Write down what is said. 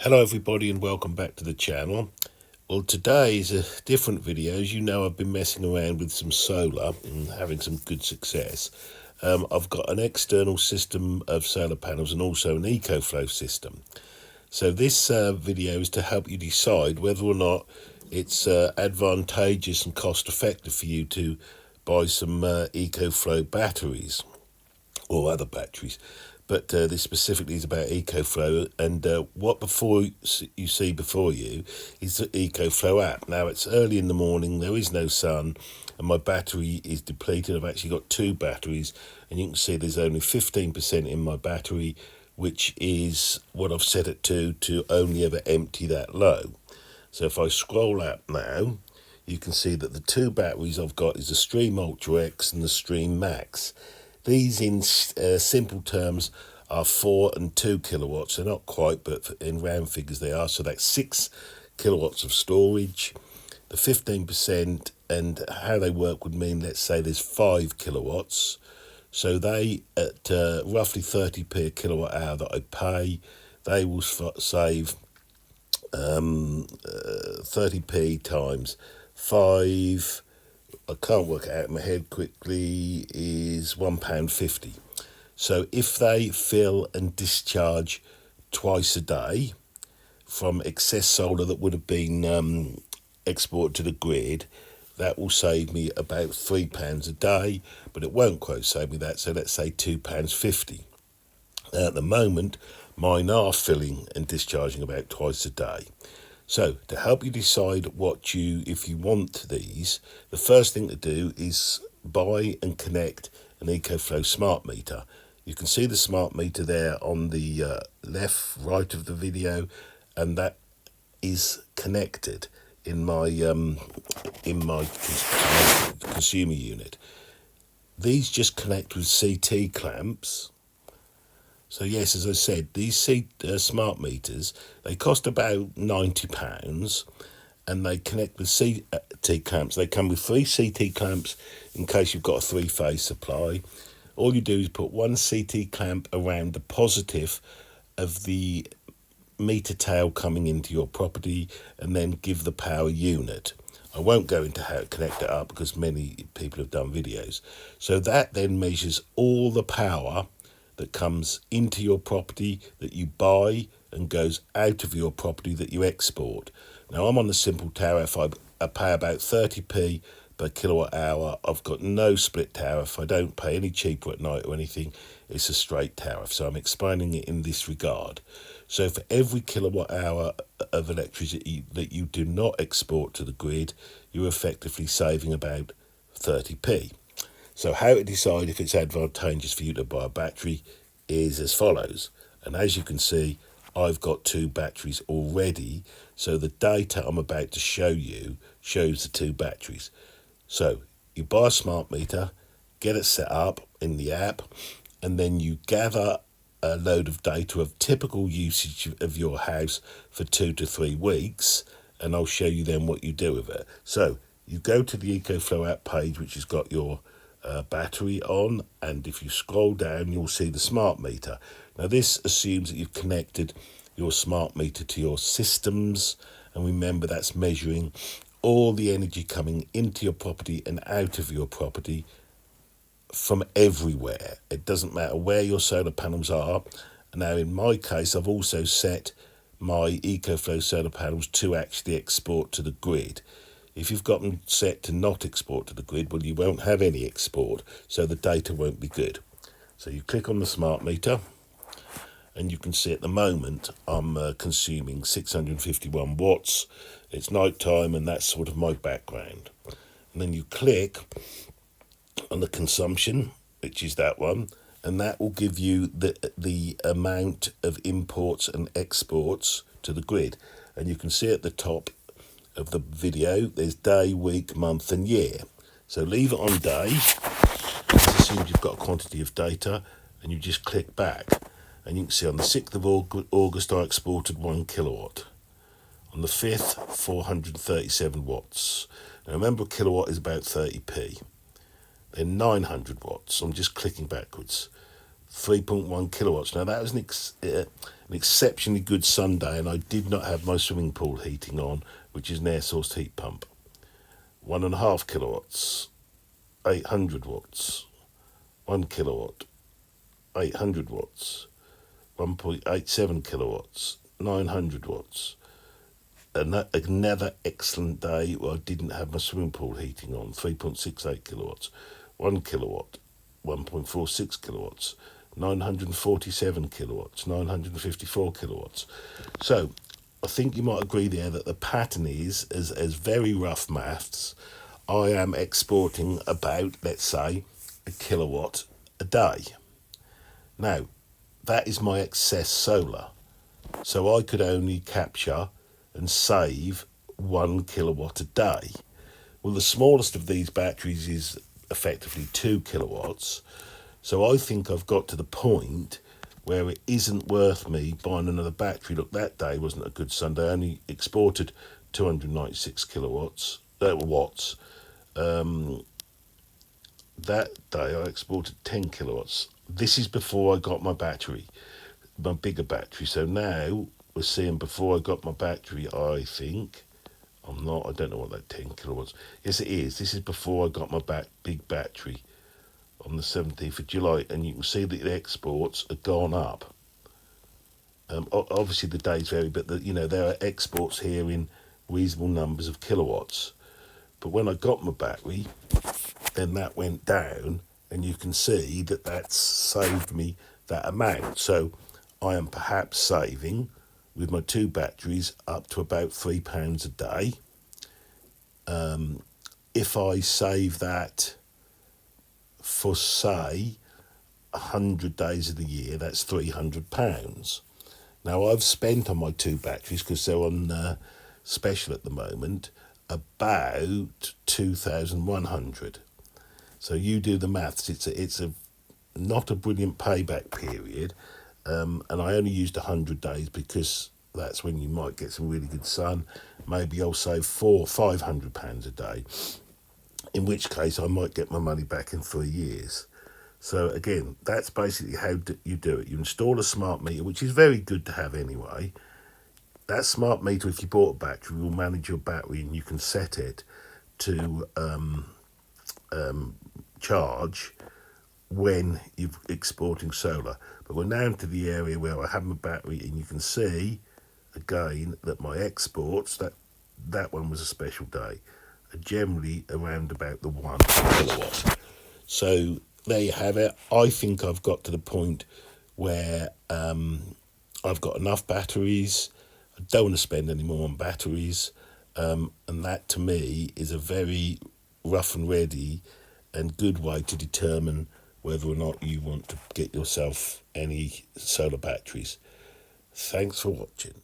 Hello everybody and welcome back to the channel. Well, today is a different video. As you know, I've been messing around with some solar and having some good success. I've got an external system of solar panels and also an Ecoflow system. So this video is to help you decide whether or not it's advantageous and cost effective for you to buy some Ecoflow batteries or other batteries. But this specifically is about Ecoflow, and what you see before you is the Ecoflow app. Now, it's early in the morning, there is no sun, and my battery is depleted. I've actually got two batteries, and you can see there's only 15% in my battery, which is what I've set it to only ever empty that low. So if I scroll up now, you can see that the two batteries I've got is the Stream Ultra X and the Stream Max. These, in simple terms, are 4 and 2 kilowatts. They're not quite, but in round figures they are. So that's 6 kilowatts of storage. The 15% and how they work would mean, let's say there's 5 kilowatts. So they, at roughly 30p a kilowatt hour that I pay, they will save 30p times 5. I can't work it out in my head quickly, is £1.50. So if they fill and discharge twice a day from excess solar that would have been exported to the grid, that will save me about £3 a day, but it won't quite save me that, so let's say £2.50. At the moment, mine are filling and discharging about twice a day. So to help you decide if you want these, the first thing to do is buy and connect an Ecoflow smart meter. You can see the smart meter there on the right of the video, and that is connected in my consumer unit. These just connect with CT clamps. So yes, as I said, these smart meters, they cost about £90, and they connect with CT clamps. They come with 3 CT clamps in case you've got a 3-phase supply. All you do is put one CT clamp around the positive of the meter tail coming into your property, and then give the power unit. I won't go into how to connect it up because many people have done videos. So that then measures all the power that comes into your property that you buy and goes out of your property that you export. Now, I'm on the simple tariff. I pay about 30p per kilowatt hour. I've got no split tariff. I don't pay any cheaper at night or anything. It's a straight tariff. So I'm explaining it in this regard. So for every kilowatt hour of electricity that you do not export to the grid, you're effectively saving about 30p. So how to decide if it's advantageous for you to buy a battery is as follows. And as you can see, I've got 2 batteries already. So the data I'm about to show you shows the 2 batteries. So you buy a smart meter, get it set up in the app, and then you gather a load of data of typical usage of your house for 2 to 3 weeks. And I'll show you then what you do with it. So you go to the Ecoflow app page, which has got your battery on, and if you scroll down you'll see the smart meter. Now this assumes that you've connected your smart meter to your systems, and remember that's measuring all the energy coming into your property and out of your property from everywhere. It doesn't matter where your solar panels are. Now in my case, I've also set my Ecoflow solar panels to actually export to the grid. If you've got them set to not export to the grid, well, you won't have any export, so the data won't be good. So you click on the smart meter, and you can see at the moment I'm consuming 651 watts. It's night time, and that's sort of my background. And then you click on the consumption, which is that one, and that will give you the amount of imports and exports to the grid. And you can see at the top of the video there's day, week, month and year. So leave it on day. This assumes you've got a quantity of data, and you just click back, and you can see on the 6th of August I exported 1 kilowatt. On the 5th, 437 watts. Now remember, a kilowatt is about 30p. Then 900 watts. I'm just clicking backwards. 3.1 kilowatts. Now that was an an exceptionally good Sunday and I did not have my swimming pool heating on, which is an air source heat pump. 1.5 kilowatts, 800 watts, 1 kilowatt, 800 watts, 1.87 kilowatts, 900 watts. Another excellent day where I didn't have my swimming pool heating on, 3.68 kilowatts, 1 kilowatt, 1.46 kilowatts, 947 kilowatts, 954 kilowatts. So I think you might agree there that the pattern is, as very rough maths, I am exporting about, let's say, a kilowatt a day. Now, that is my excess solar. So I could only capture and save 1 kilowatt a day. Well, the smallest of these batteries is effectively 2 kilowatts. So I think I've got to the point where it isn't worth me buying another battery. Look, that day wasn't a good Sunday. I only exported 296 watts. That day I exported 10 kilowatts. This is before I got my battery, my bigger battery. So now we're seeing before I got my battery, I think. I don't know what that 10 kilowatts. Yes, it is. This is before I got my big battery on the 17th of July. And you can see that the exports have gone up. Obviously the days vary, but there are exports here in reasonable numbers of kilowatts. But when I got my battery, then that went down, and you can see that that's saved me that amount. So I am perhaps saving, with my 2 batteries, up to about £3 a day. If I save that for, say, 100 days of the year, that's £300. Now, I've spent on my 2 batteries, because they're on special at the moment, about 2,100. So you do the maths. It's not a brilliant payback period, and I only used 100 days because that's when you might get some really good sun. Maybe I'll save £500 a day, in which case I might get my money back in 3 years. So again, that's basically how you do it. You install a smart meter, which is very good to have anyway. That smart meter, if you bought a battery, will manage your battery, and you can set it to charge when you're exporting solar. But we're now into the area where I have my battery, and you can see again that my exports, that one was a special day, are generally around about the 1 kilowatt. So there you have it. I think I've got to the point where I've got enough batteries. I don't want to spend any more on batteries, and that to me is a very rough and ready and good way to determine whether or not you want to get yourself any solar batteries. Thanks for watching.